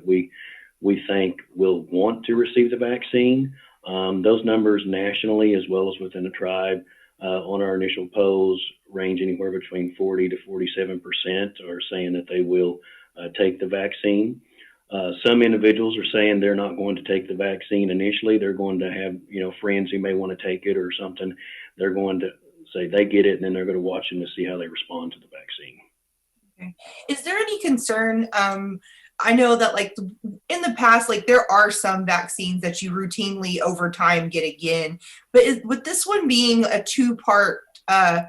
we think will want to receive the vaccine. Those numbers nationally, as well as within the tribe, on our initial polls, range anywhere between 40 to 47% are saying that they will take the vaccine. Some individuals are saying they're not going to take the vaccine initially. They're going to have, friends who may want to take it or something. They're going to say they get it, and then they're going to watch them to see how they respond to the vaccine. Okay. Is there any concern? I know that in the past, there are some vaccines that you routinely over time get again, but with this one being a two-part, kind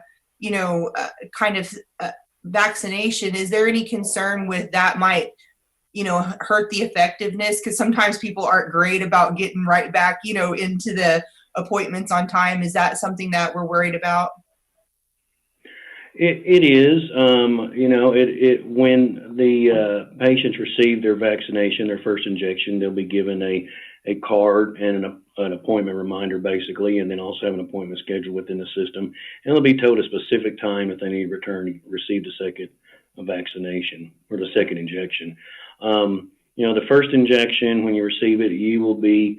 of vaccination, is there any concern with that might hurt the effectiveness? Because sometimes people aren't great about getting right back, into the appointments on time. Is that something that we're worried about? It is, when the patients receive their vaccination, their first injection, they'll be given a card and an appointment reminder, basically, and then also have an appointment scheduled within the system. And they'll be told a specific time if they need to return to receive the second vaccination or the second injection. The first injection, when you receive it, you will be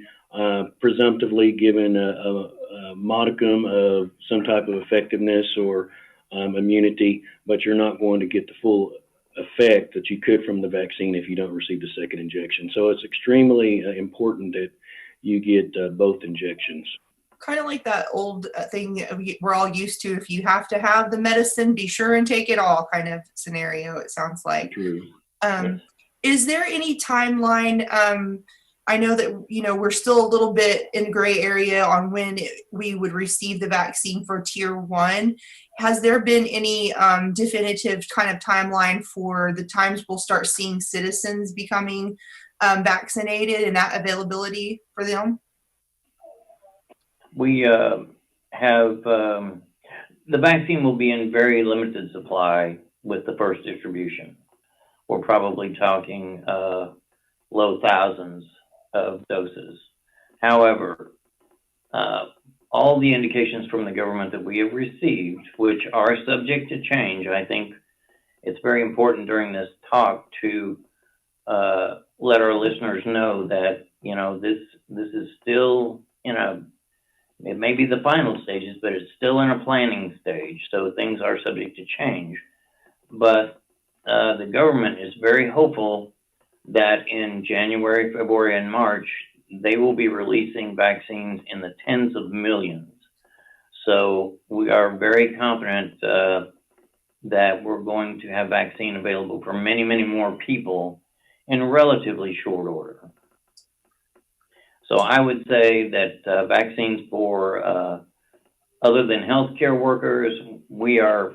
presumptively given a modicum of some type of effectiveness or immunity, but you're not going to get the full effect that you could from the vaccine if you don't receive the second injection. So it's extremely important that you get both injections. Kind of like that old thing that we're all used to. If you have to have the medicine, be sure and take it all kind of scenario, it sounds like. True. Yes. Is there any timeline? I know that, we're still a little bit in gray area on when we would receive the vaccine for tier 1. Has there been any definitive kind of timeline for the times we'll start seeing citizens becoming vaccinated and that availability for them? We have, the vaccine will be in very limited supply with the first distribution. We're probably talking low thousands of doses. However, all the indications from the government that we have received, which are subject to change, I think it's very important during this talk to let our listeners know that, this is still it may be the final stages, but it's still in a planning stage, so things are subject to change. But the government is very hopeful that in January, February, and March, they will be releasing vaccines in the tens of millions. So we are very confident that we're going to have vaccine available for many, many more people in relatively short order. So I would say that vaccines for other than healthcare workers, we are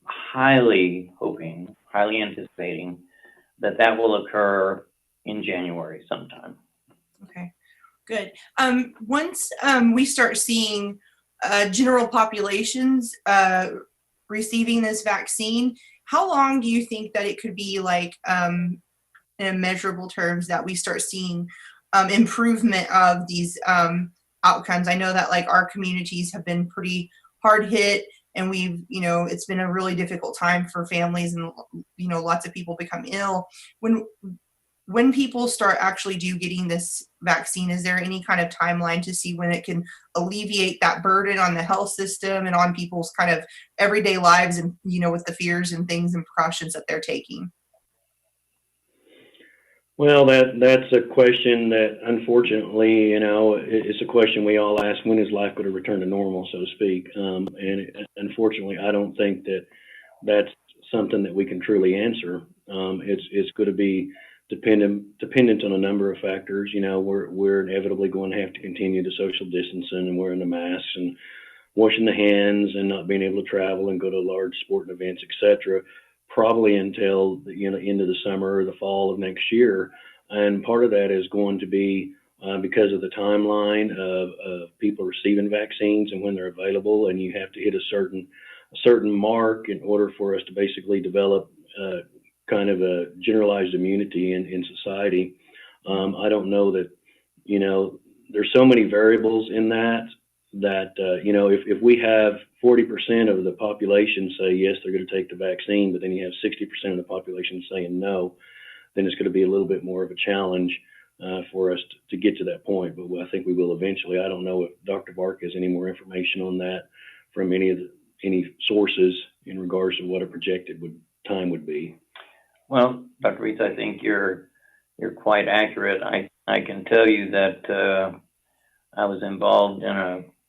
highly anticipating that will occur in January sometime. Okay, good. Once we start seeing general populations receiving this vaccine, how long do you think that it could be in measurable terms that we start seeing improvement of these outcomes? I know that our communities have been pretty hard hit, and we've, it's been a really difficult time for families, and, lots of people become ill. When people start actually getting this vaccine, is there any kind of timeline to see when it can alleviate that burden on the health system and on people's kind of everyday lives and, with the fears and things and precautions that they're taking? Well, that's a question that, unfortunately, it's a question we all ask: when is life going to return to normal, so to speak? And unfortunately, I don't think that that's something that we can truly answer. It's going to be dependent on a number of factors. We're inevitably going to have to continue the social distancing and wearing the masks and washing the hands and not being able to travel and go to large sporting events, etc., probably until the end of the summer or the fall of next year. And part of that is going to be because of the timeline of people receiving vaccines and when they're available, and you have to hit a certain mark in order for us to basically develop kind of a generalized immunity in society. I don't know that, there's so many variables in that if we have 40% of the population say yes, they're going to take the vaccine, but then you have 60% of the population saying no, then it's going to be a little bit more of a challenge for us to get to that point. But I think we will eventually. I don't know if Dr. Bark has any more information on that from any sources in regards to what a projected time would be. Well, Dr. Reitz, I think you're quite accurate. I can tell you that I was involved in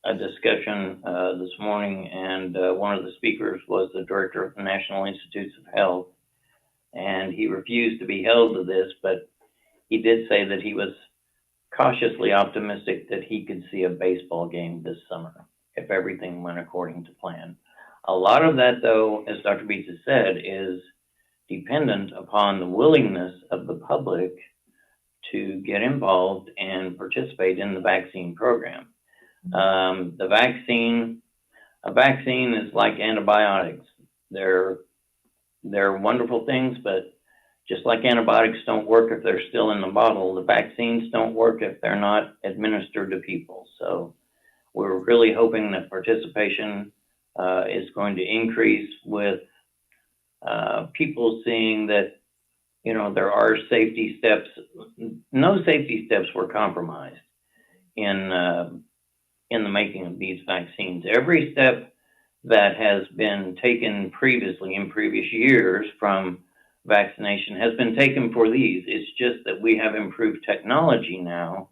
a discussion this morning, and one of the speakers was the director of the National Institutes of Health, and he refused to be held to this, but he did say that he was cautiously optimistic that he could see a baseball game this summer if everything went according to plan. A lot of that, though, as Dr. Beetz has said, is dependent upon the willingness of the public to get involved and participate in the vaccine program. A vaccine is like antibiotics. They're wonderful things, but just like antibiotics don't work if they're still in the bottle, the vaccines don't work if they're not administered to people. So we're really hoping that participation is going to increase with people seeing that, there are safety steps. No safety steps were compromised in the making of these vaccines. Every step that has been taken previously in previous years from vaccination has been taken for these. It's just that we have improved technology now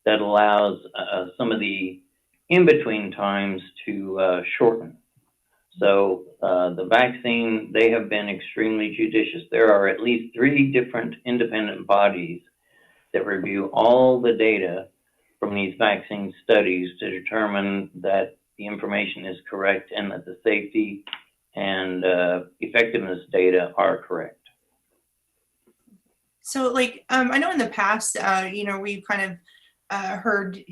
that allows some of the in-between times to shorten. So the vaccine, they have been extremely judicious. There are at least 3 different independent bodies that review all the data from these vaccine studies to determine that the information is correct and that the safety and effectiveness data are correct. So, I know in the past, we've kind of heard,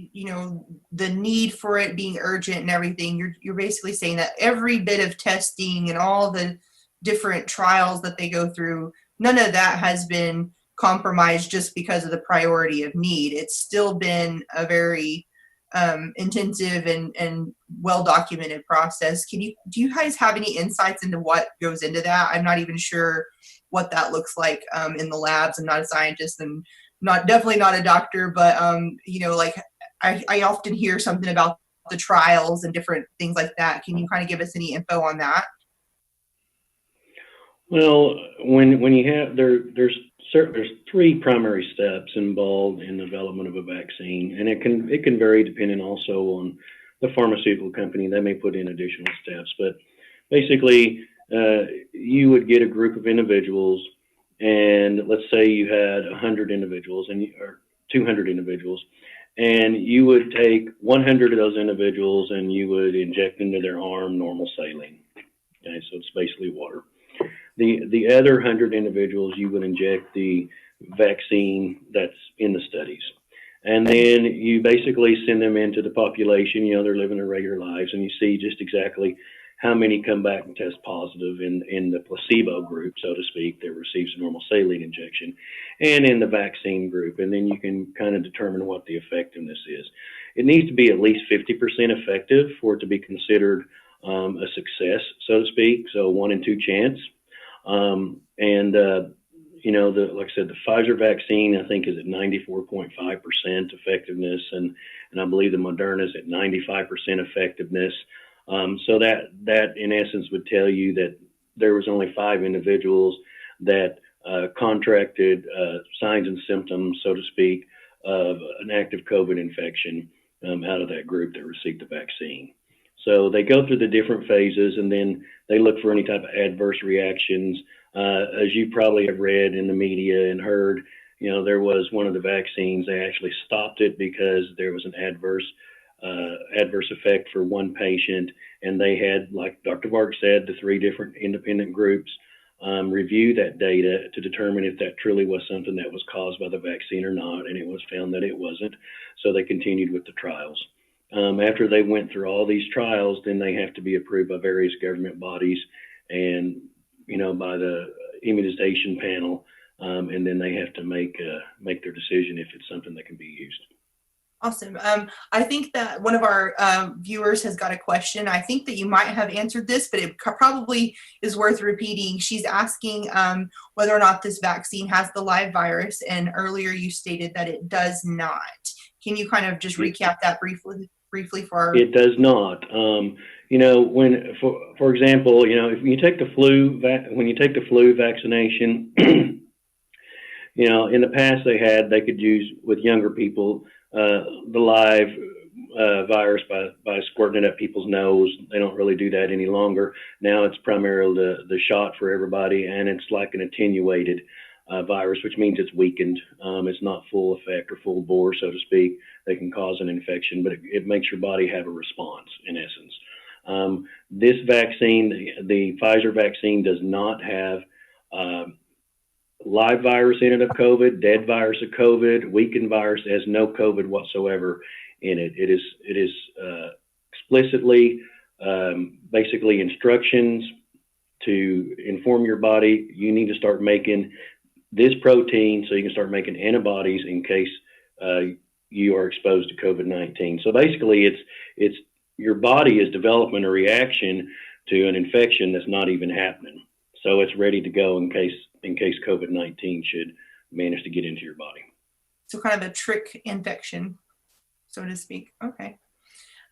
the need for it being urgent and everything. You're basically saying that every bit of testing and all the different trials that they go through, none of that has been compromised just because of the priority of need. It's still been a very intensive and well-documented process. Do you guys have any insights into what goes into that? I'm not even sure what that looks like in the labs. I'm not a scientist and definitely not a doctor, but I often hear something about the trials and different things like that. Can you kind of give us any info on that? Well, when you have there's 3 primary steps involved in the development of a vaccine, and it can vary depending also on the pharmaceutical company. They may put in additional steps, but basically you would get a group of individuals, and let's say you had 100 individuals or 200 individuals, and you would take 100 of those individuals and you would inject into their arm normal saline. Okay, so it's basically water. The other 100 individuals, you would inject the vaccine that's in the studies. And then you basically send them into the population, they're living their regular lives, and you see just exactly how many come back and test positive in the placebo group, so to speak, that receives a normal saline injection, and in the vaccine group. And then you can kind of determine what the effectiveness is. It needs to be at least 50% effective for it to be considered a success, so to speak, so 1 in 2 chance. Like I said, the Pfizer vaccine, I think, is at 94.5% effectiveness, and I believe the Moderna is at 95% effectiveness. So that in essence would tell you that there was only 5 individuals that contracted signs and symptoms, so to speak, of an active COVID infection out of that group that received the vaccine. So they go through the different phases, and then they look for any type of adverse reactions. As you probably have read in the media and heard, there was one of the vaccines, they actually stopped it because there was an adverse effect for one patient, and they had, like Dr. Vark said, the 3 different independent groups review that data to determine if that truly was something that was caused by the vaccine or not, and it was found that it wasn't, so they continued with the trials. After they went through all these trials, then they have to be approved by various government bodies and, by the immunization panel, and then they have to make their decision if it's something that can be used. Awesome. I think that one of our viewers has got a question. I think that you might have answered this, but it probably is worth repeating. She's asking whether or not this vaccine has the live virus, and earlier you stated that it does not. Can you kind of just recap that briefly for our... It does not. When, for example, if you take the flu, when you take the flu vaccination, in the past they could use with younger people the live virus by squirting it up people's nose. They don't really do that any longer. Now it's primarily the shot for everybody, and it's like an attenuated virus, which means it's weakened. It's not full effect or full bore, so to speak. They can cause an infection, but it makes your body have a response, in essence. This vaccine, the Pfizer vaccine, does not have live virus in it of COVID, dead virus of COVID, weakened virus. It has no COVID whatsoever in it. It is explicitly, basically instructions to inform your body, you need to start making this protein so you can start making antibodies in case you are exposed to COVID-19. So basically it's your body is developing a reaction to an infection that's not even happening. So it's ready to go in case COVID-19 should manage to get into your body. So kind of a trick infection, so to speak. Okay.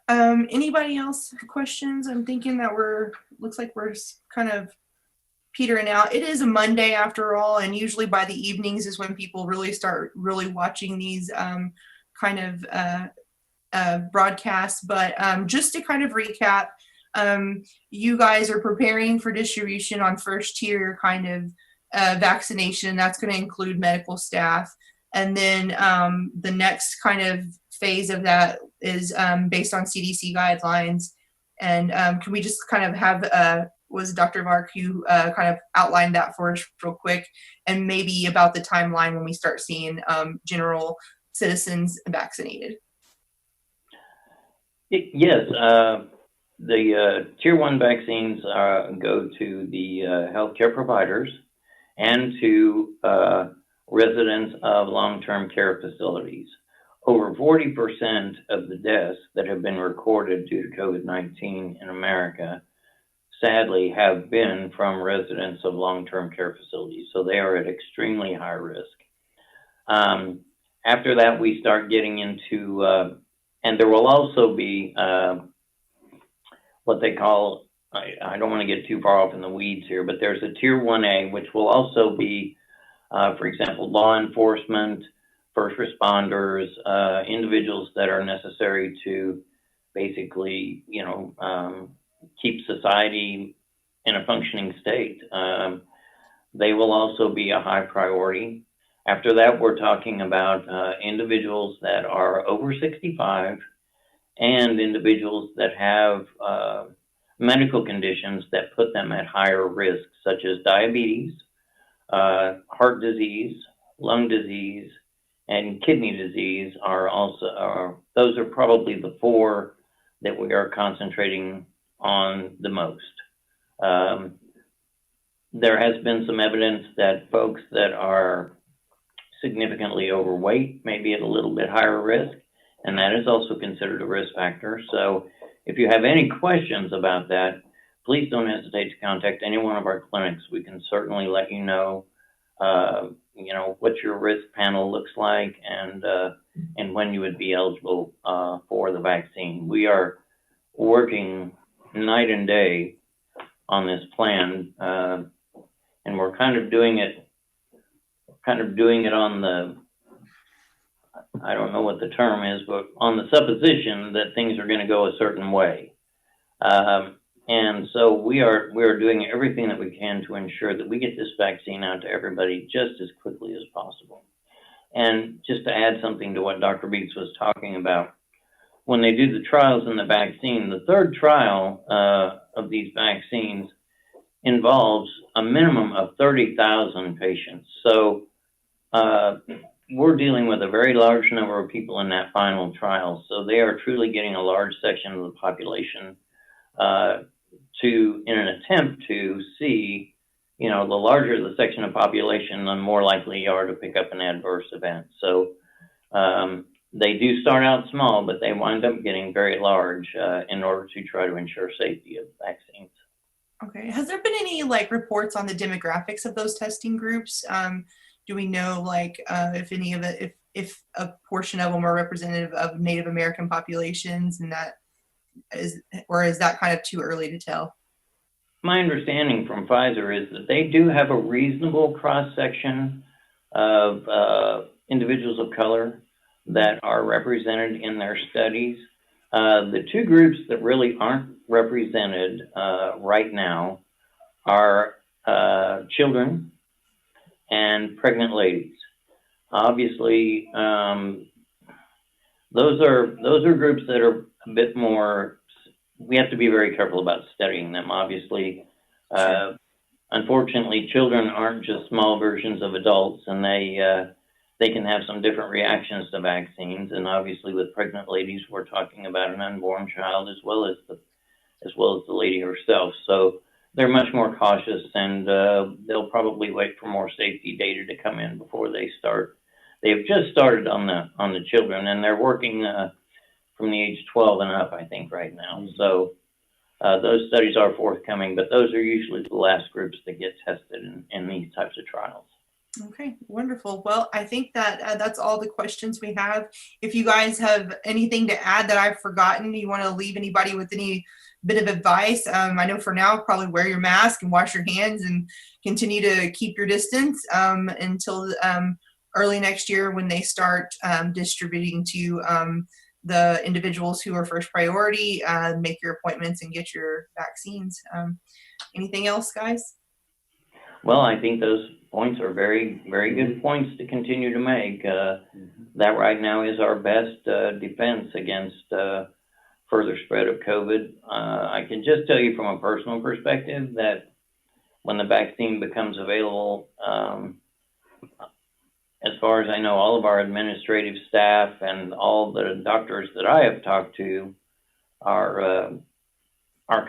Anybody else questions? I'm thinking that looks like we're kind of petering out. It is a Monday after all, and usually by the evenings is when people really start watching these kind of broadcasts. But just to kind of recap, you guys are preparing for distribution on first tier kind of vaccination. That's going to include medical staff. And then the next kind of phase of that is based on CDC guidelines. And can we just kind of have, was Dr. Mark, you kind of outlined that for us real quick, and maybe about the timeline when we start seeing general citizens vaccinated? Yes. The tier 1 vaccines go to the healthcare providers and to residents of long-term care facilities. Over 40% of the deaths that have been recorded due to COVID-19 in America, sadly, have been from residents of long-term care facilities. So they are at extremely high risk. After that, we start getting into, and there will also be what they call, I don't want to get too far off in the weeds here, but there's a tier 1A, which will also be, for example, law enforcement, first responders, individuals that are necessary to basically, keep society in a functioning state. They will also be a high priority. After that, we're talking about individuals that are over 65 and individuals that have medical conditions that put them at higher risk, such as diabetes, heart disease, lung disease, and kidney disease those are probably the 4 that we are concentrating on the most. There has been some evidence that folks that are significantly overweight may be at a little bit higher risk, and that is also considered a risk factor. So if you have any questions about that, please don't hesitate to contact any one of our clinics. We can certainly let you know, what your risk panel looks like and when you would be eligible for the vaccine. We are working night and day on this plan, and we're kind of doing it on the, I don't know what the term is, but on the supposition that things are going to go a certain way. And so we are doing everything that we can to ensure that we get this vaccine out to everybody just as quickly as possible. And just to add something to what Dr. Beats was talking about, when they do the trials in the vaccine, the third trial of these vaccines involves a minimum of 30,000 patients. So we're dealing with a very large number of people in that final trial. So they are truly getting a large section of the population in an attempt to see, the larger the section of population, the more likely you are to pick up an adverse event. So they do start out small, but they wind up getting very large in order to try to ensure safety of vaccines. Okay. Has there been any reports on the demographics of those testing groups? Do we know if any of it, if a portion of them are representative of Native American populations, and is that kind of too early to tell? My understanding from Pfizer is that they do have a reasonable cross-section of individuals of color that are represented in their studies. The two groups that really aren't represented right now are children and pregnant ladies. Obviously, those are groups that are a bit more. We have to be very careful about studying them. Obviously, unfortunately, children aren't just small versions of adults, and they can have some different reactions to vaccines. And obviously, with pregnant ladies, we're talking about an unborn child as well as the lady herself. So they're much more cautious, and they'll probably wait for more safety data to come in before they start. They've just started on the children, and they're working from the age 12 and up, I think, right now. So those studies are forthcoming, but those are usually the last groups that get tested in these types of trials. Okay, wonderful. Well, I think that that's all the questions we have. If you guys have anything to add that I've forgotten, you want to leave anybody with any bit of advice, I know for now, probably wear your mask and wash your hands and continue to keep your distance until early next year when they start distributing to the individuals who are first priority. Make your appointments and get your vaccines. Anything else, guys? Well, I think those points are very, very good points to continue to make. That right now is our best defense against further spread of COVID. I can just tell you from a personal perspective that when the vaccine becomes available, as far as I know, all of our administrative staff and all the doctors that I have talked to are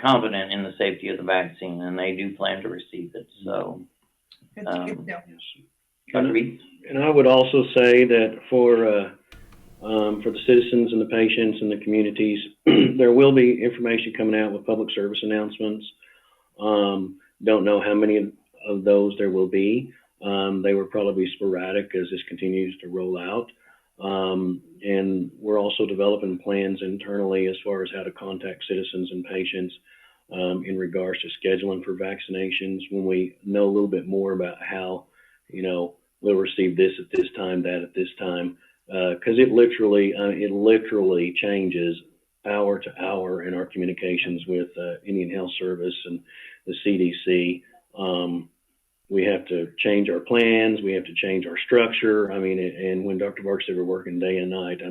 confident in the safety of the vaccine, and they do plan to receive it. So, and I would also say that for the citizens and the patients and the communities, there will be information coming out with public service announcements. Don't know how many of those there will be. They will probably be sporadic as this continues to roll out. And we're also developing plans internally as far as how to contact citizens and patients in regards to scheduling for vaccinations when we know a little bit more about how, we'll receive this at this time, that at this time, because it literally changes hour to hour in our communications with Indian Health Service and the CDC. We have to change our plans. We have to change our structure. And when Dr. Bark said we're working day and night,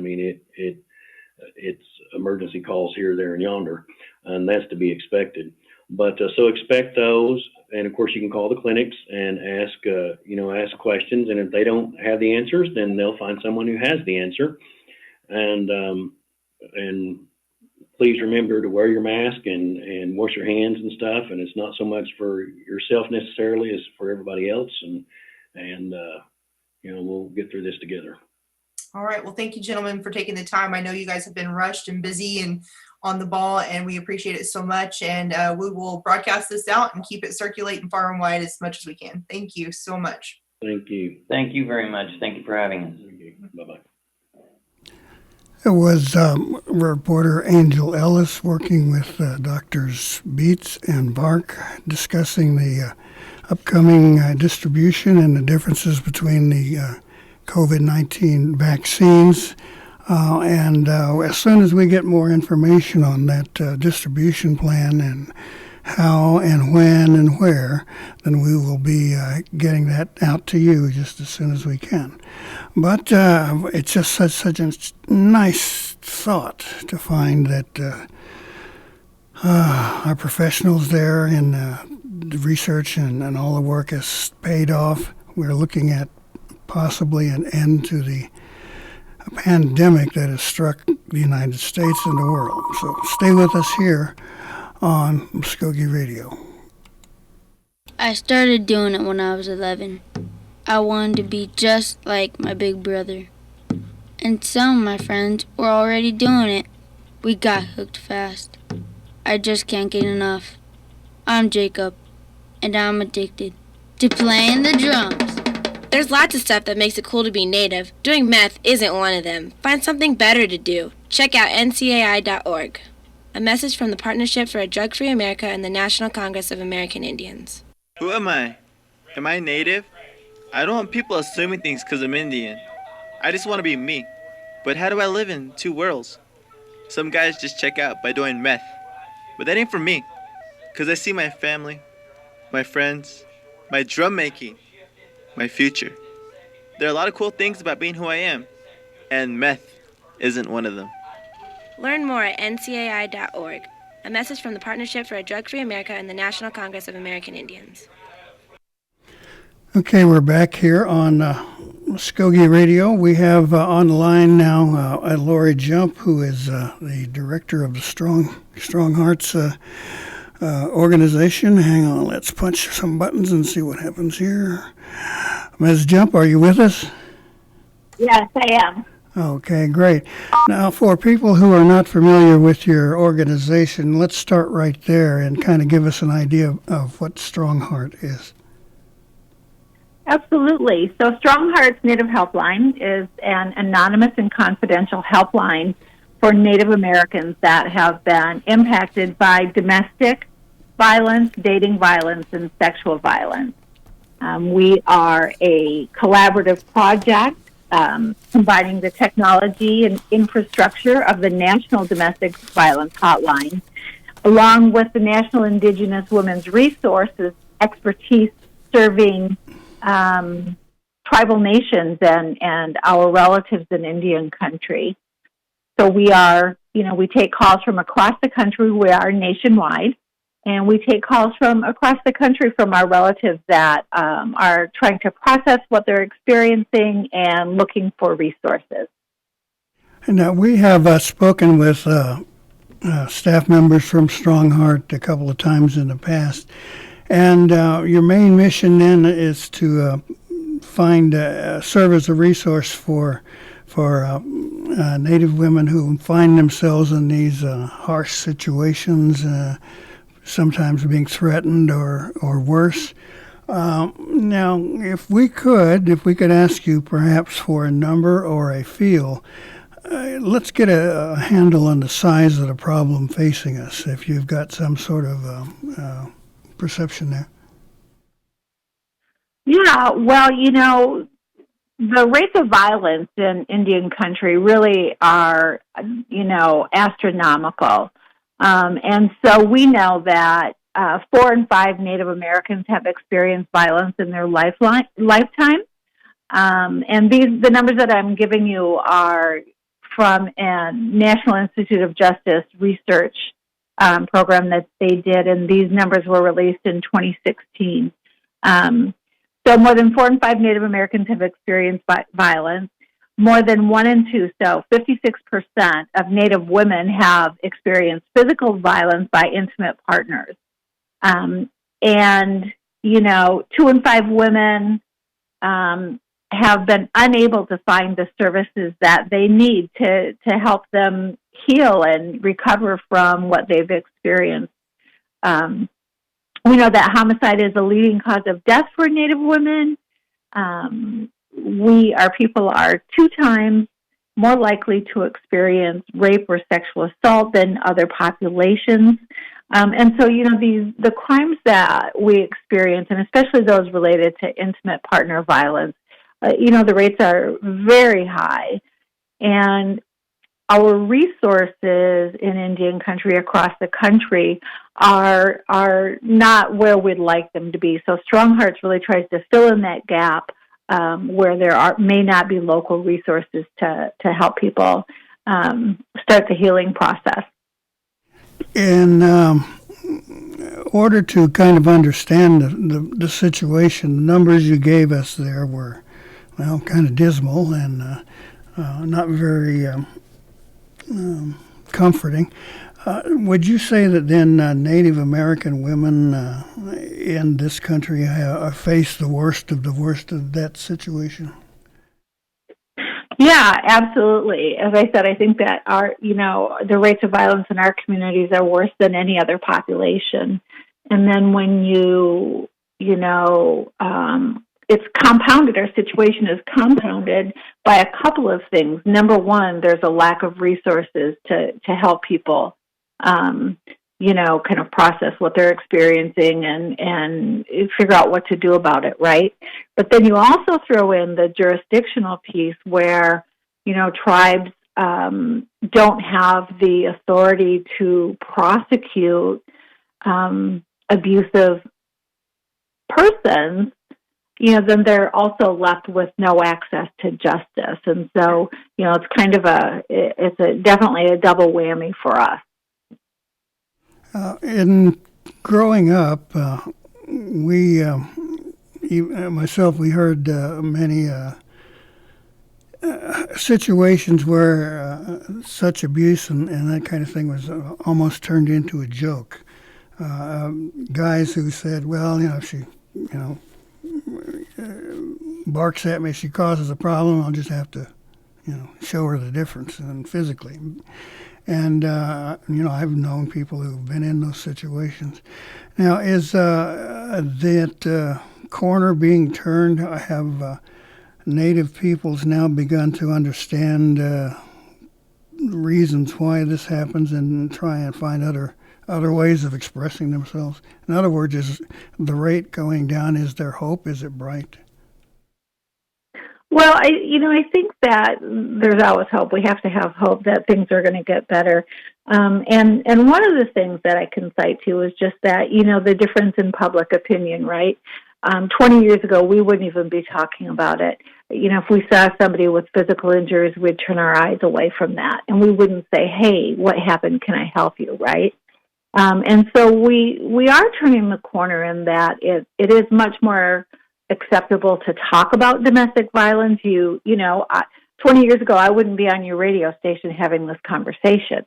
it's emergency calls here, there, and yonder, and that's to be expected. But so expect those, and of course you can call the clinics and ask questions. And if they don't have the answers, then they'll find someone who has the answer. And please remember to wear your mask and wash your hands and stuff. And it's not so much for yourself necessarily as for everybody else. And we'll get through this together. All right. Well, thank you, gentlemen, for taking the time. I know you guys have been rushed and busy and on the ball, and we appreciate it so much. And we will broadcast this out and keep it circulating far and wide as much as we can. Thank you so much. Thank you. Thank you very much. Thank you for having us. Bye-bye. It was reporter Angel Ellis working with Drs. Beets and Bark discussing the upcoming distribution and the differences between the COVID-19 vaccines. And as soon as we get more information on that distribution plan and how and when and where, then we will be getting that out to you just as soon as we can. But it's just such a nice thought to find that our professionals there in the research and all the work has paid off. We're looking at possibly an end to the pandemic that has struck the United States and the world. So stay with us here on Mvskoke Radio. I started doing it when I was 11. I wanted to be just like my big brother. and some of my friends were already doing it. We got hooked fast. I just can't get enough. I'm Jacob, and I'm addicted to playing the drums. There's lots of stuff that makes it cool to be Native. Doing meth isn't one of them. Find something better to do. Check out ncai.org. A message from the Partnership for a Drug-Free America and the National Congress of American Indians. Who am I? Am I Native? I don't want people assuming things because I'm Indian. I just want to be me. But how do I live in two worlds? Some guys just check out by doing meth. But that ain't for me. Because I see my family, my friends, my drum making, my future. There are a lot of cool things about being who I am. And meth isn't one of them. Learn more at ncai.org. A message from the Partnership for a Drug-Free America and the National Congress of American Indians. Okay, we're back here on Mvskoke Radio. We have on the line now Lori Jump, who is the director of the Strong Hearts organization. Hang on, let's punch some buttons and see what happens here. Ms. Jump, are you with us? Yes, I am. Okay, great. Now, for people who are not familiar with your organization, let's start right there and kind of give us an idea of what Strong Heart is. Absolutely. So Strong Hearts Native Helpline is an anonymous and confidential helpline for Native Americans that have been impacted by domestic violence, dating violence, and sexual violence. We are a collaborative project combining the technology and infrastructure of the National Domestic Violence Hotline, along with the National Indigenous Women's Resources expertise serving tribal nations and our relatives in Indian country. So we take calls from across the country. We are nationwide, and we take calls from across the country from our relatives that are trying to process what they're experiencing and looking for resources. Now, we have spoken with staff members from Strong Heart a couple of times in the past. And your main mission then is to serve as a resource for Native women who find themselves in these harsh situations, sometimes being threatened or worse. Now, if we could ask you perhaps for a number or a feel, let's get a handle on the size of the problem facing us, if you've got some sort of perception there. Yeah, well, the rates of violence in Indian country really are, astronomical. And so we know that 4 in 5 Native Americans have experienced violence in their lifetime. And the numbers that I'm giving you are from a National Institute of Justice research program that they did, and these numbers were released in 2016. So more than 4 in 5 Native Americans have experienced violence. More than 1 in 2, so 56% of Native women have experienced physical violence by intimate partners. And, 2 in 5 women have been unable to find the services that they need to help them heal and recover from what they've experienced. We know that homicide is a leading cause of death for Native women. Our people are 2 times more likely to experience rape or sexual assault than other populations. And so, the crimes that we experience, and especially those related to intimate partner violence, the rates are very high. And our resources in Indian country across the country are not where we'd like them to be. So Strong Hearts really tries to fill in that gap where there may not be local resources to help people start the healing process. In order to kind of understand the situation, the numbers you gave us there were, kind of dismal and not very comforting. Would you say that then Native American women in this country face the worst of that situation? Yeah, absolutely. As I said, I think that the rates of violence in our communities are worse than any other population. And then when it's compounded, our situation is compounded by a couple of things. Number one, there's a lack of resources to help people, kind of process what they're experiencing and figure out what to do about it, right? But then you also throw in the jurisdictional piece where, tribes don't have the authority to prosecute abusive persons, then they're also left with no access to justice. And so, it's kind of definitely a double whammy for us. In growing up, we heard many situations where such abuse and that kind of thing was almost turned into a joke. Guys who said, well, if she, barks at me, she causes a problem, I'll just have to, show her the difference and physically. And, I've known people who've been in those situations. Now, is that corner being turned? Have Native peoples now begun to understand reasons why this happens and try and find other ways of expressing themselves? In other words, is the rate going down? Is there hope? Is it bright? Well, I think that there's always hope. We have to have hope that things are going to get better. And one of the things that I can cite to is just that, the difference in public opinion, right? 20 years ago, we wouldn't even be talking about it. If we saw somebody with physical injuries, we'd turn our eyes away from that. And we wouldn't say, hey, what happened? Can I help you, right? And so we are turning the corner in that it is much more acceptable to talk about domestic violence. 20 years ago, I wouldn't be on your radio station having this conversation.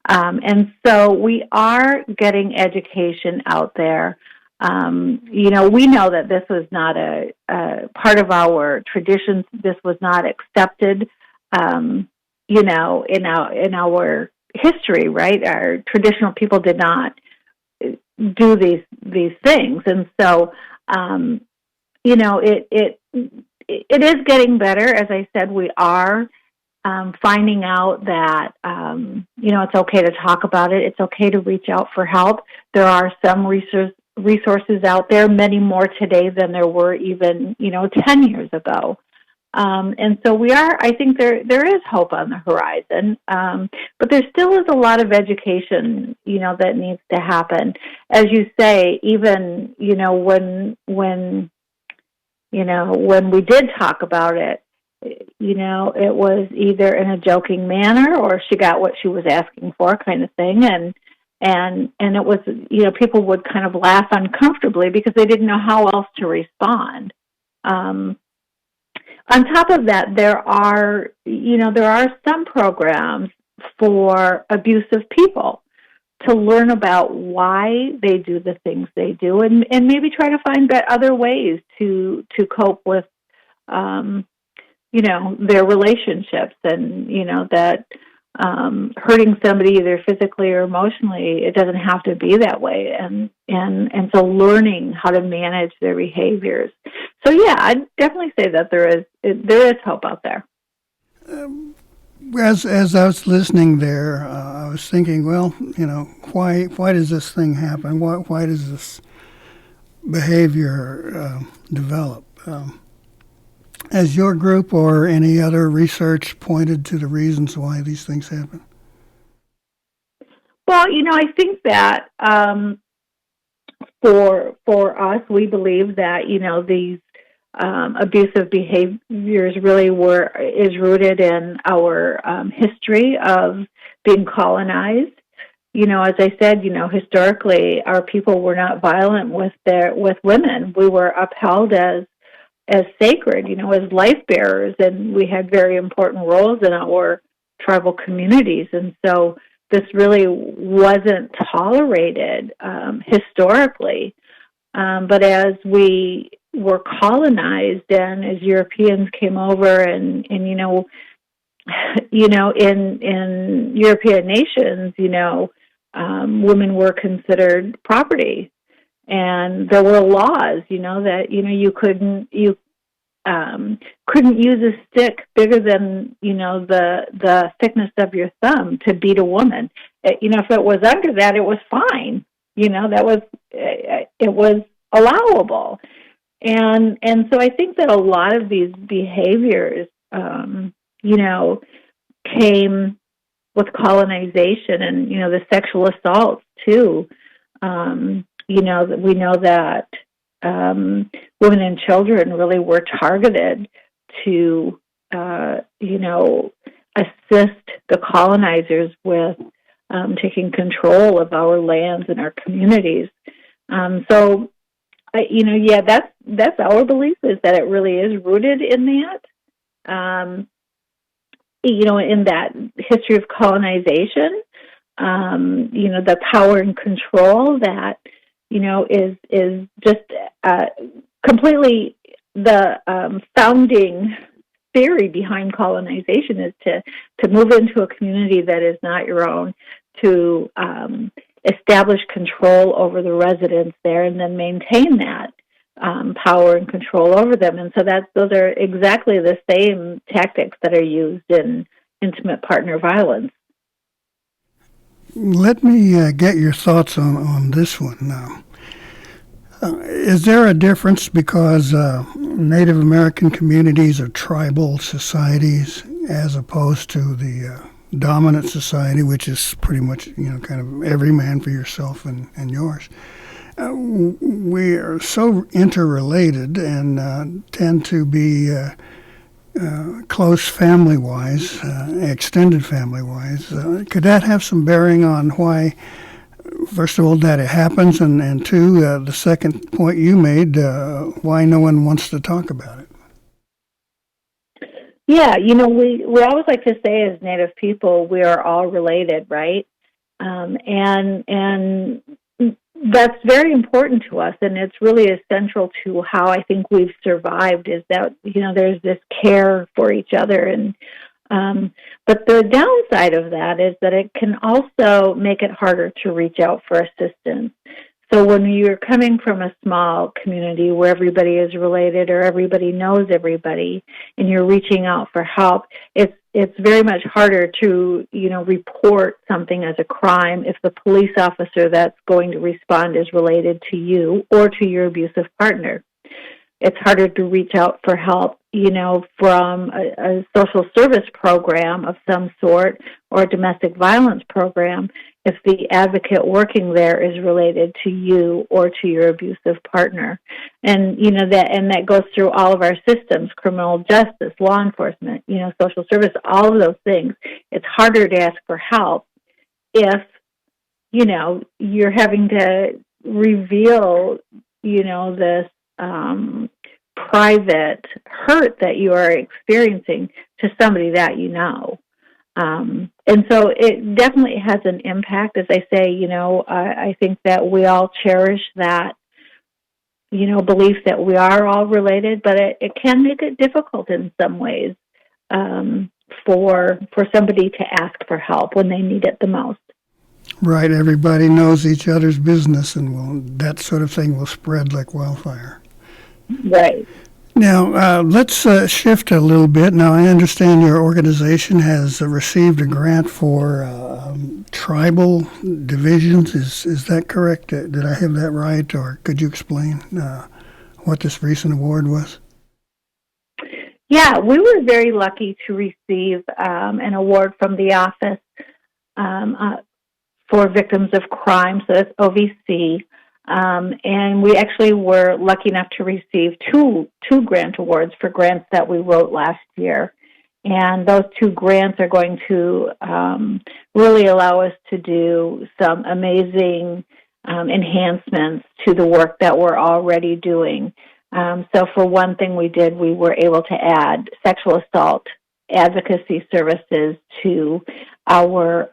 And so we are getting education out there. We know that this was not a part of our traditions. This was not accepted, in our history, right? Our traditional people did not do these things. And so, it is getting better. As I said, we are finding out that, it's okay to talk about it. It's okay to reach out for help. There are some resources out there, many more today than there were even, 10 years ago. And so I think there is hope on the horizon. But there still is a lot of education, that needs to happen. As you say, even, when we did talk about it, it was either in a joking manner or she got what she was asking for kind of thing. And it was, people would kind of laugh uncomfortably because they didn't know how else to respond. On top of that, there are some programs for abusive people to learn about why they do the things they do and maybe try to find other ways to cope with, their relationships and, that hurting somebody either physically or emotionally, it doesn't have to be that way. And so learning how to manage their behaviors. So yeah, I'd definitely say that there is hope out there. As I was listening there, I was thinking, well, why does this thing happen? Why does this behavior develop? Has your group or any other research pointed to the reasons why these things happen? Well, I think that for us, we believe that these abusive behaviors really is rooted in our history of being colonized. As I said, historically, our people were not violent with women. We were upheld as sacred, as life bearers, and we had very important roles in our tribal communities. And so this really wasn't tolerated historically. But as we were colonized and as Europeans came over and in European nations, women were considered property, and there were laws, that you couldn't use a stick bigger than the thickness of your thumb to beat a woman. If it was under that, it was fine. It was allowable, and so I think that a lot of these behaviors, came with colonization, and the sexual assaults too. That we know that women and children really were targeted to, assist the colonizers with taking control of our lands and our communities. That's our belief, is that it really is rooted in that. In that history of colonization, the power and control that, is just completely the founding theory behind colonization, is to move into a community that is not your own, to establish control over the residents there, and then maintain that power and control over them. And so those are exactly the same tactics that are used in intimate partner violence. Let me get your thoughts on this one now. Is there a difference because Native American communities are tribal societies as opposed to the dominant society, which is pretty much, kind of every man for yourself and yours? We are so interrelated and tend to be close family-wise, extended family-wise. Could that have some bearing on why, first of all, that it happens, and two, the second point you made, why no one wants to talk about it? Yeah, we always like to say, as Native people, we are all related, right? And that's very important to us, and it's really essential to how I think we've survived, is that, there's this care for each other. And but the downside of that is that it can also make it harder to reach out for assistance. So when you're coming from a small community where everybody is related or everybody knows everybody, and you're reaching out for help, it's very much harder to, report something as a crime if the police officer that's going to respond is related to you or to your abusive partner. It's harder to reach out for help, from a social service program of some sort or a domestic violence program if the advocate working there is related to you or to your abusive partner. And, that goes through all of our systems: criminal justice, law enforcement, social service, all of those things. It's harder to ask for help if, you're having to reveal, this private hurt that you are experiencing to somebody that you know. And so it definitely has an impact. As I say, I think that we all cherish that, belief that we are all related, but it can make it difficult in some ways for somebody to ask for help when they need it the most. Right. Everybody knows each other's business, and that sort of thing will spread like wildfire. Right. Now, let's shift a little bit. Now, I understand your organization has received a grant for tribal divisions. Is that correct? Did I have that right? Or could you explain what this recent award was? Yeah, we were very lucky to receive an award from the Office for Victims of Crime, so that's OVC. And we actually were lucky enough to receive two grant awards for grants that we wrote last year. And those two grants are going to really allow us to do some amazing enhancements to the work that we're already doing. So for one thing we did, we were able to add sexual assault advocacy services to our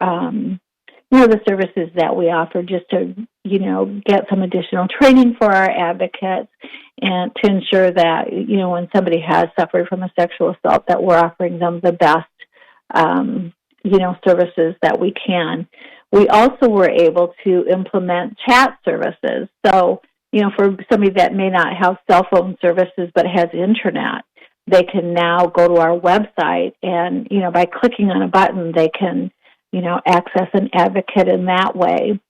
the services that we offer, just to, get some additional training for our advocates and to ensure that, when somebody has suffered from a sexual assault, that we're offering them the best services that we can. We also were able to implement chat services. So, for somebody that may not have cell phone services but has internet, they can now go to our website and, by clicking on a button, they can, access an advocate in that way.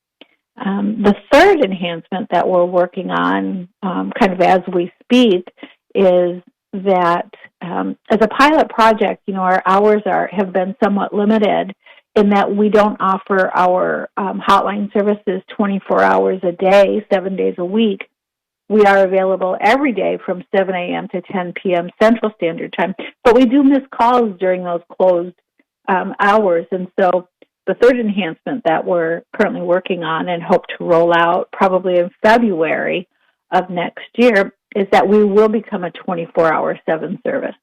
The third enhancement that we're working on, kind of as we speak, is that as a pilot project, our hours have been somewhat limited in that we don't offer our hotline services 24 hours a day, 7 days a week. We are available every day from 7 a.m. to 10 p.m. Central Standard Time, but we do miss calls during those closed hours. And so the third enhancement that we're currently working on and hope to roll out probably in February of next year is that we will become a 24-hour 7 service.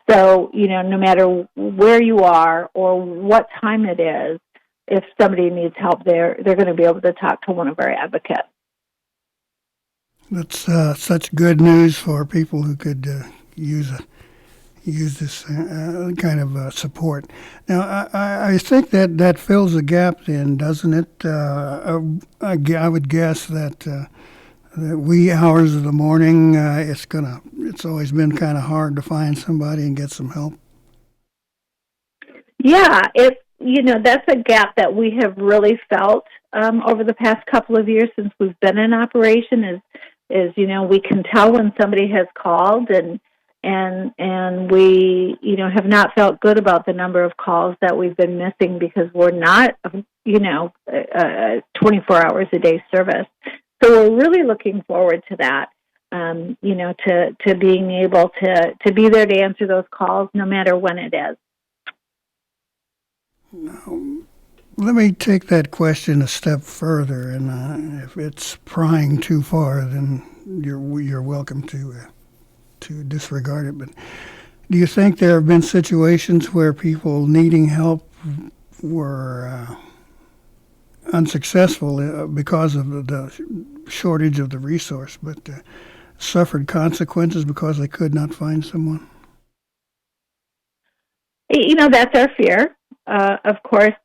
So, no matter where you are or what time it is, if somebody needs help, they're going to be able to talk to one of our advocates. That's such good news for people who could use this kind of support. Now, I think that fills a gap then, doesn't it? I would guess that the wee hours of the morning, it's always been kind of hard to find somebody and get some help. Yeah, that's a gap that we have really felt over the past couple of years since we've been in operation. Is we can tell when somebody has called, and we have not felt good about the number of calls that we've been missing because we're not 24 hours a day service. So we're really looking forward to that. To being able to be there to answer those calls no matter when it is. Let me take that question a step further, and if it's prying too far, then you're welcome to disregard it. But do you think there have been situations where people needing help were unsuccessful because of the shortage of the resource, but suffered consequences because they could not find someone? That's our fear, of course.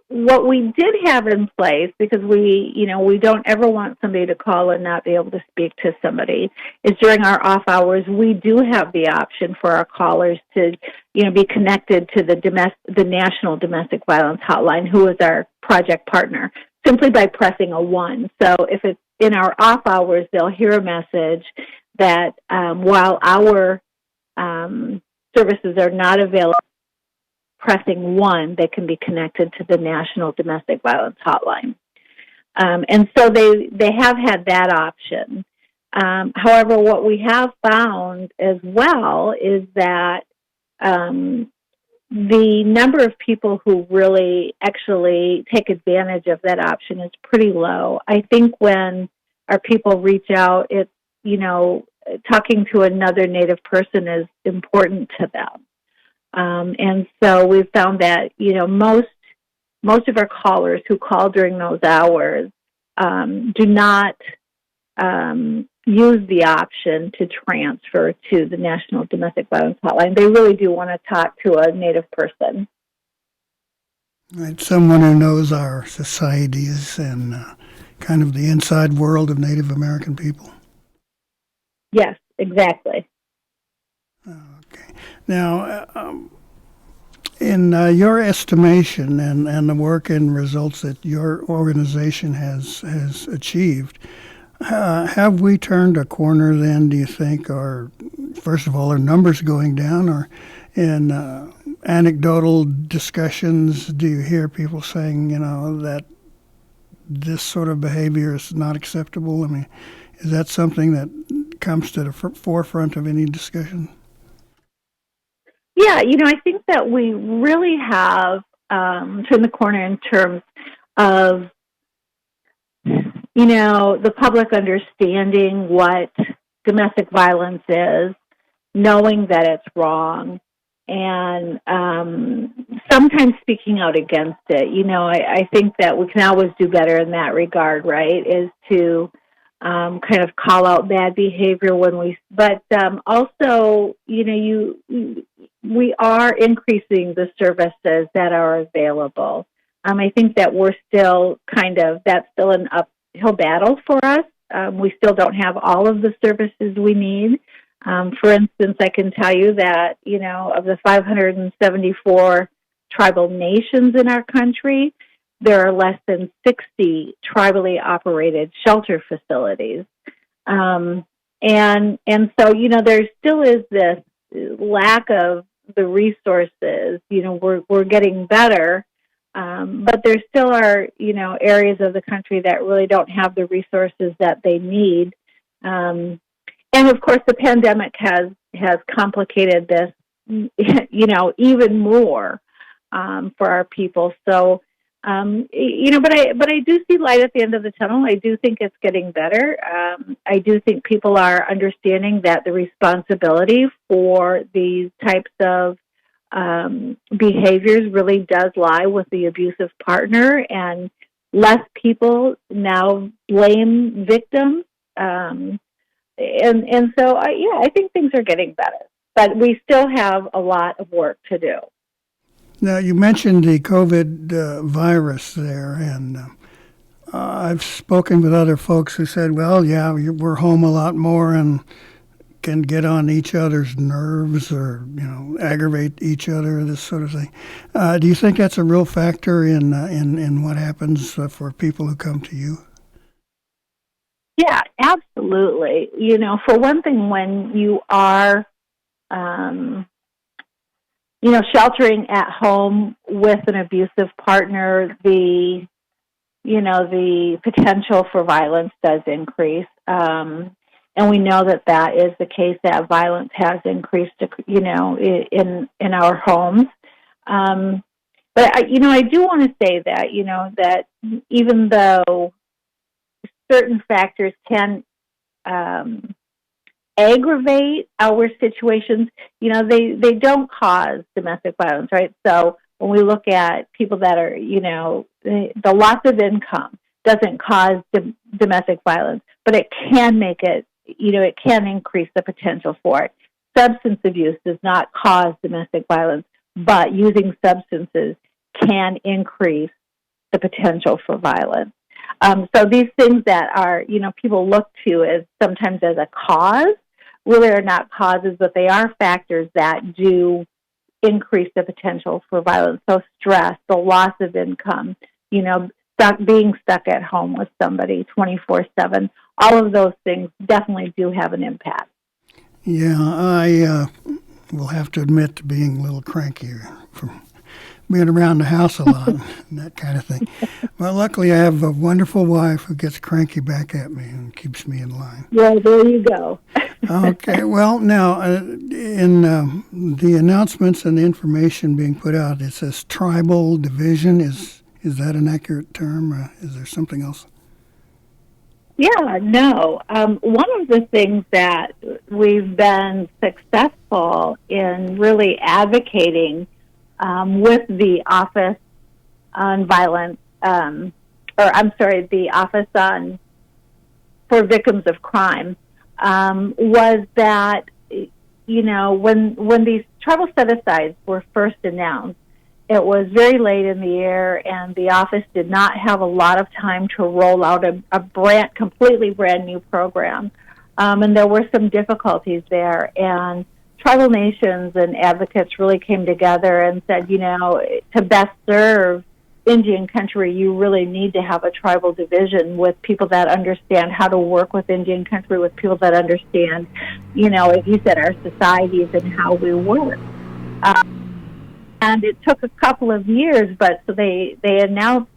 What we did have in place, because we don't ever want somebody to call and not be able to speak to somebody, is during our off hours, we do have the option for our callers to, be connected to the National Domestic Violence Hotline, who is our project partner, simply by pressing a 1. So if it's in our off hours, they'll hear a message that while our services are not available, pressing 1, they can be connected to the National Domestic Violence Hotline. And so they have had that option. However, what we have found as well is that the number of people who really actually take advantage of that option is pretty low. I think when our people reach out, it's, talking to another Native person is important to them. And so we've found that, most of our callers who call during those hours do not use the option to transfer to the National Domestic Violence Hotline. They really do want to talk to a Native person. Right, someone who knows our societies and kind of the inside world of Native American people. Yes, exactly. Okay. Now, in your estimation and the work and results that your organization has achieved, have we turned a corner then, do you think? Or, first of all, are numbers going down? Or in anecdotal discussions, do you hear people saying, that this sort of behavior is not acceptable? I mean, is that something that comes to the forefront of any discussion? Yeah, I think that we really have turned the corner in terms of, the public understanding what domestic violence is, knowing that it's wrong, and sometimes speaking out against it. I think that we can always do better in that regard, right, is to kind of call out bad behavior but also, you we are increasing the services that are available. I think that we're still that's still an uphill battle for us. We still don't have all of the services we need. For instance, I can tell you that, of the 574 tribal nations in our country, there are less than 60 tribally operated shelter facilities. And so, there still is this lack of the resources. We're getting better, but there still are, areas of the country that really don't have the resources that they need. And of course, the pandemic has complicated this, even more for our people. So, but I do see light at the end of the tunnel. I do think it's getting better. I do think people are understanding that the responsibility for these types of behaviors really does lie with the abusive partner, and less people now blame victims. And so, I think things are getting better, but we still have a lot of work to do. Now, you mentioned the COVID virus there, and I've spoken with other folks who said, well, yeah, we're home a lot more and can get on each other's nerves or, aggravate each other, this sort of thing. Do you think that's a real factor in what happens for people who come to you? Yeah, absolutely. For one thing, when you are, sheltering at home with an abusive partner, the potential for violence does increase. And we know that is the case, that violence has increased, in our homes. But I do want to say that, that even though certain factors can aggravate our situations, they don't cause domestic violence, right? So when we look at people that are, the loss of income doesn't cause domestic violence, but it can make it, it can increase the potential for it. Substance abuse does not cause domestic violence, but using substances can increase the potential for violence. So these things that are, people look to as sometimes as a cause, really are not causes, but they are factors that do increase the potential for violence. So stress, the loss of income, being stuck at home with somebody 24/7, all of those things definitely do have an impact. Yeah, I will have to admit to being a little cranky from being around the house a lot and that kind of thing. Well, luckily I have a wonderful wife who gets cranky back at me and keeps me in line. Well, there you go. Okay, well, now, in the announcements and the information being put out, it says tribal division. Is that an accurate term? Is there something else? Yeah, no. One of the things that we've been successful in really advocating with the Office on Violence, the Office for Victims of Crime, was that, when these tribal set-asides were first announced, it was very late in the year, and the office did not have a lot of time to roll out a completely brand new program. And there were some difficulties there, and tribal nations and advocates really came together and said, to best serve Indian country, you really need to have a tribal division with people that understand how to work with Indian country, with people that understand, as you said, our societies and how we work. And it took a couple of years, but so they announced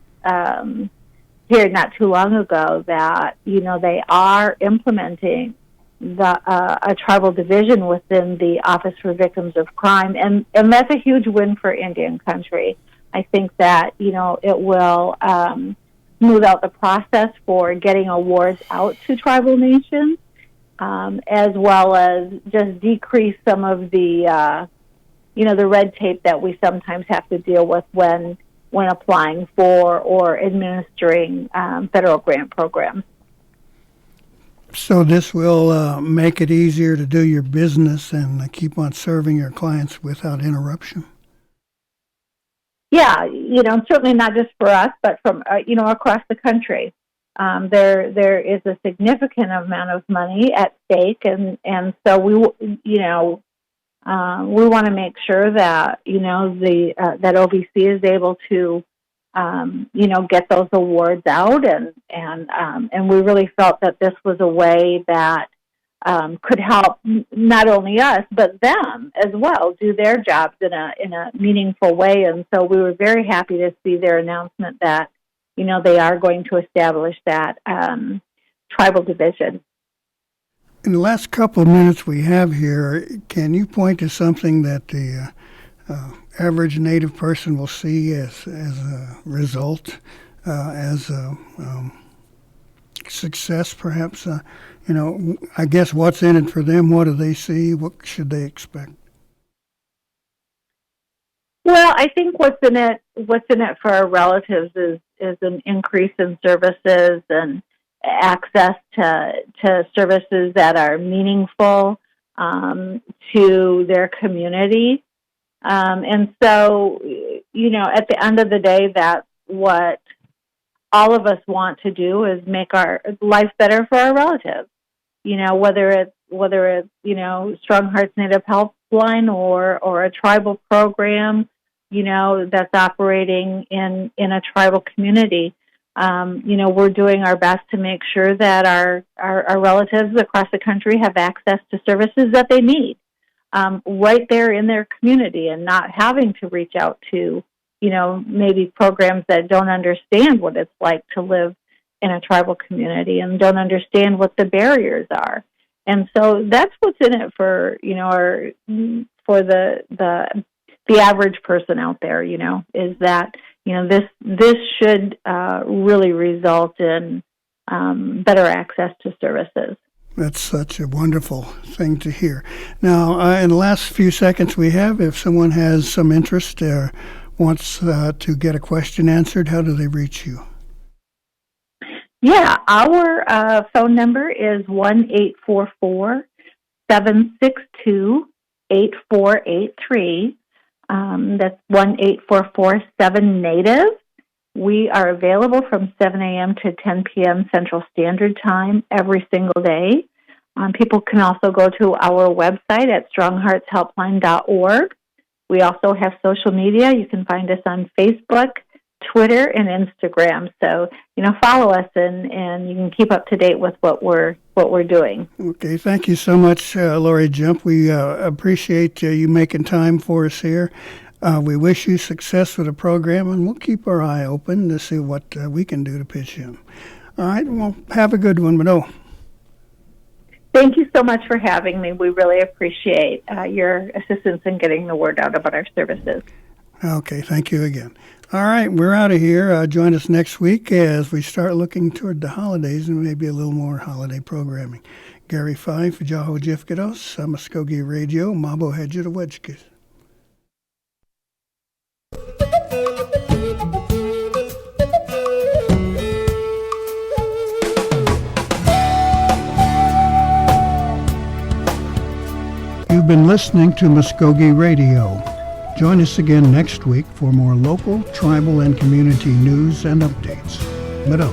here not too long ago that, they are implementing a tribal division within the Office for Victims of Crime, and that's a huge win for Indian country. I think that, it will smooth out the process for getting awards out to tribal nations, as well as just decrease some of the, the red tape that we sometimes have to deal with when applying for or administering federal grant programs. So this will make it easier to do your business and keep on serving your clients without interruption. Yeah, certainly not just for us, but from across the country. There is a significant amount of money at stake, and so we want to make sure that that OVC is able to get those awards out, and we really felt that this was a way that could help not only us but them as well do their jobs in a meaningful way. And so we were very happy to see their announcement that they are going to establish that tribal division. In the last couple of minutes we have here, can you point to something that the average Native person will see as a result, as a success, perhaps? I guess what's in it for them? What do they see? What should they expect? Well, I think what's in it for our relatives is an increase in services and access to services that are meaningful to their community. And so, at the end of the day, that's what all of us want to do, is make our life better for our relatives. Whether it's Strong Hearts Native Helpline or a tribal program, that's operating in a tribal community. We're doing our best to make sure that our relatives across the country have access to services that they need right there in their community, and not having to reach out to, maybe programs that don't understand what it's like to live in a tribal community and don't understand what the barriers are. And so that's what's in it for, for the average person out there, is that, this should really result in better access to services. That's such a wonderful thing to hear. Now, in the last few seconds we have, if someone has some interest or wants to get a question answered, how do they reach you? Yeah, our phone number is 1-844-762-8483. That's 1-844-7-NATIVE. We are available from 7 a.m. to 10 p.m. Central Standard Time every single day. People can also go to our website at strongheartshelpline.org. We also have social media. You can find us on Facebook, Twitter, and Instagram. So, follow us and you can keep up to date with what we're doing. Okay, thank you so much, Lori Jump. We appreciate you making time for us here. We wish you success with the program, and we'll keep our eye open to see what we can do to pitch in. All right, well, have a good one, Mado. Thank you so much for having me. We really appreciate your assistance in getting the word out about our services. Okay, thank you again. All right, we're out of here. Join us next week as we start looking toward the holidays and maybe a little more holiday programming. Gary Fife, Jaho Jifkados, Mvskoke Radio, Mabo Hedger to Wedgekis. You've been listening to Mvskoke Radio. Join us again next week for more local, tribal, and community news and updates. Mado.